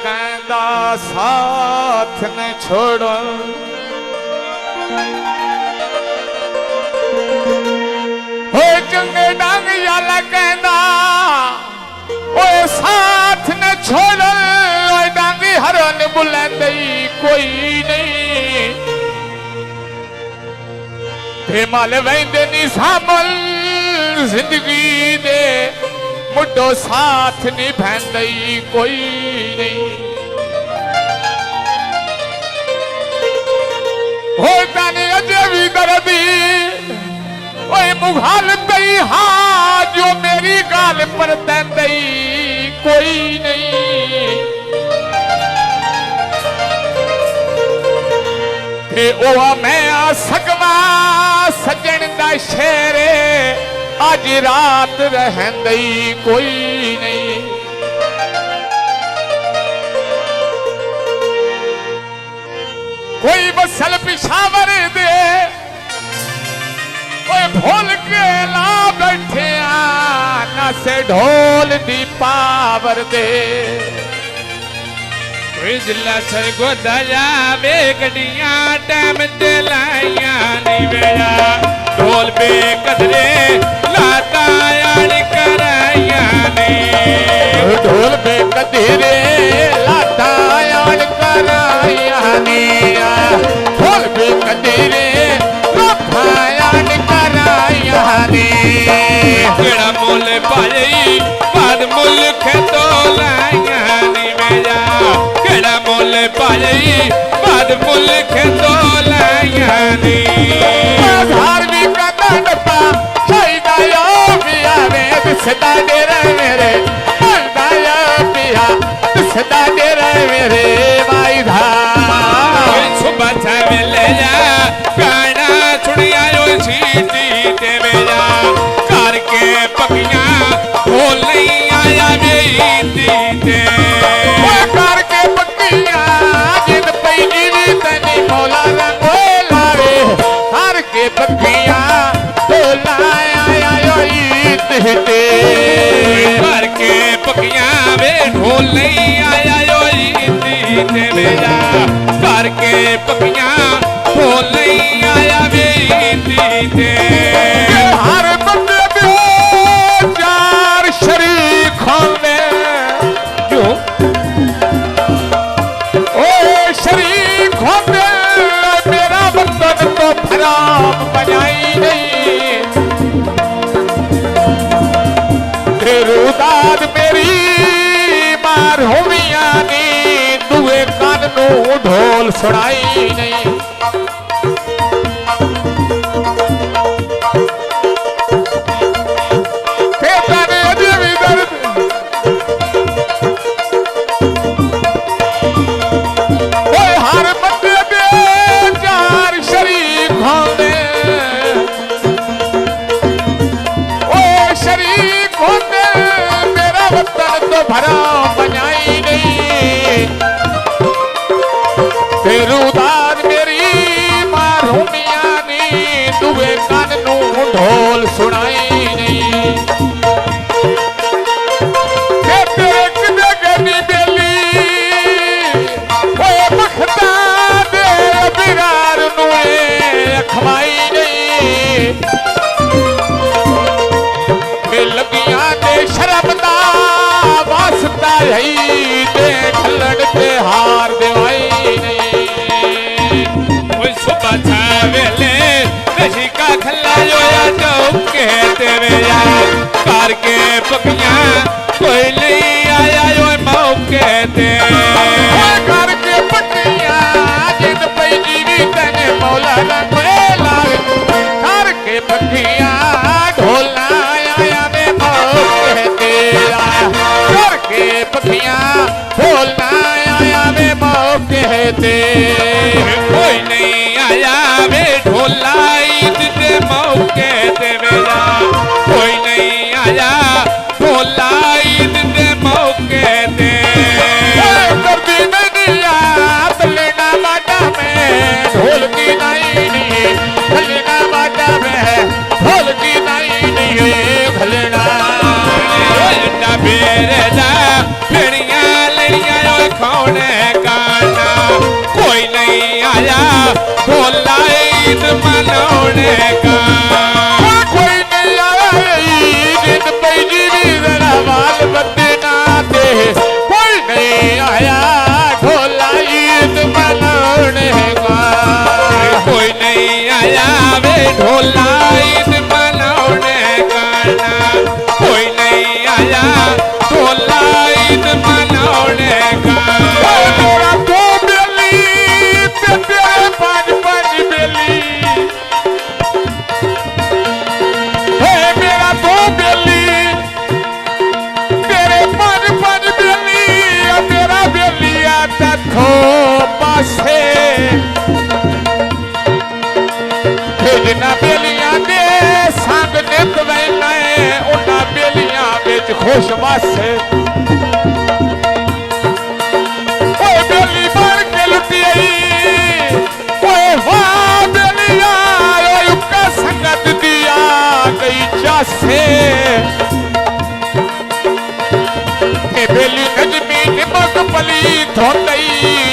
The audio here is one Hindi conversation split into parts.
कहंदा साथ न छोड़ो हो चंगे डांग याला कहंदा ओए साथ न छोड़ो ओए डांगी हरन बुलंदई कोई नहीं बेमाल वेंदे नी सामल जिंदगी दे मुड्डो साथ निभांदई कोई नहीं होता ने अजे भी दर्दी ओए मुघाल तई हाँ जो मेरी गाल पर तंदई कोई नहीं ते ओआ मैं आ सकवा सजन दा शेरे आज रात रहंदई कोई नहीं कोई बसल पिशावर दे कोई भूल के ला बैठे ना से ढोल दी पावर दे कोई जिला सरगो दया वे गड्डियां टाइम ते लाइया नहीं वेया ढोल पे कदरे लाता यार कराया ने ढोल पे कदरे लाता यार कराया ने ढोल पे कदरे लाता यार कराया ने केड़ा मुल पाई बाद मुल खेतो लाया नहीं वेया केड़ा मुल पाई बाद मुल खेतो लाया नहीं सदा डेरा मेरे दाया पिया सदा डेरा मेरे भाई धा सुबह छावे ले जा गाना सुनिया जो सीटी ते मेरा कार के पकिया ढोल नहीं आया बेईती ते कार के पकिया जिन पई जीवी तनी मौला रंगो लावे कार के पकिया ढोल आया यो ईत हिते कार के पकिया वे ढोल नहीं आया यो ईती ते मेरा कार के पकिया ढोल नहीं आया बेईती ते हर बंदे में चार शरीकों में जो ओ शरीकों में मेरा वतन तो भराम बनाई नहीं रुदाद मेरी मार होमिया ने दुए कान नू ढोल सुनाई नहीं भरा बनाई नहीं फिर उदार मेरी मारूमिया ने दुए कान नू ढोल सुनाई नहीं तेरे किने गनी बेली ओए मखता दे बिरार नुए अखवाई नहीं लगिया दे शर्म दा वास्ता यही देख लड़ते हार देवाई नहीं कोई सुबह छावेले कशी का खल्ला जो या जो कहते वे यार कार के पकिया कोई नहीं आया यो मौके ते कार के पकिया जिन पई जीवी तने मौला रंगे लाग कार के पकिया ढोला आया में मौके ते कार के पकिया ढोलना आया में मौके ते कोई नहीं आया वे ढोला ईद ते मौके होश वासे ओए बेली मार के लुटी आई ओए हो बेलिया ओए उका संगत दिया गई चासे ए बेली नजमी निमक पली धोंदई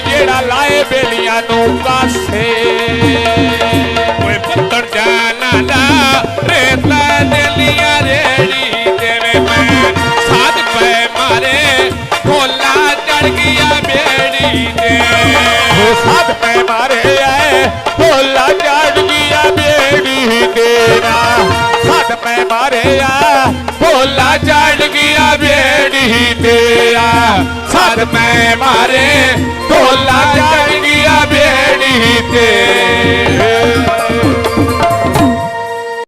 जेड़ा लाए बेलियां नू कासे ओए पुत्तर जाना दा रेता देलिया रेड़ी देवे मैं साध पे मारे ढोला चढ़ गया बेड़ी दे वो साध पे मारे आए ढोला चढ़ गया बेड़ी देना साध पे मारे आ ढोला चढ़ गया बेड़ी तेरा साध में मारे ढोला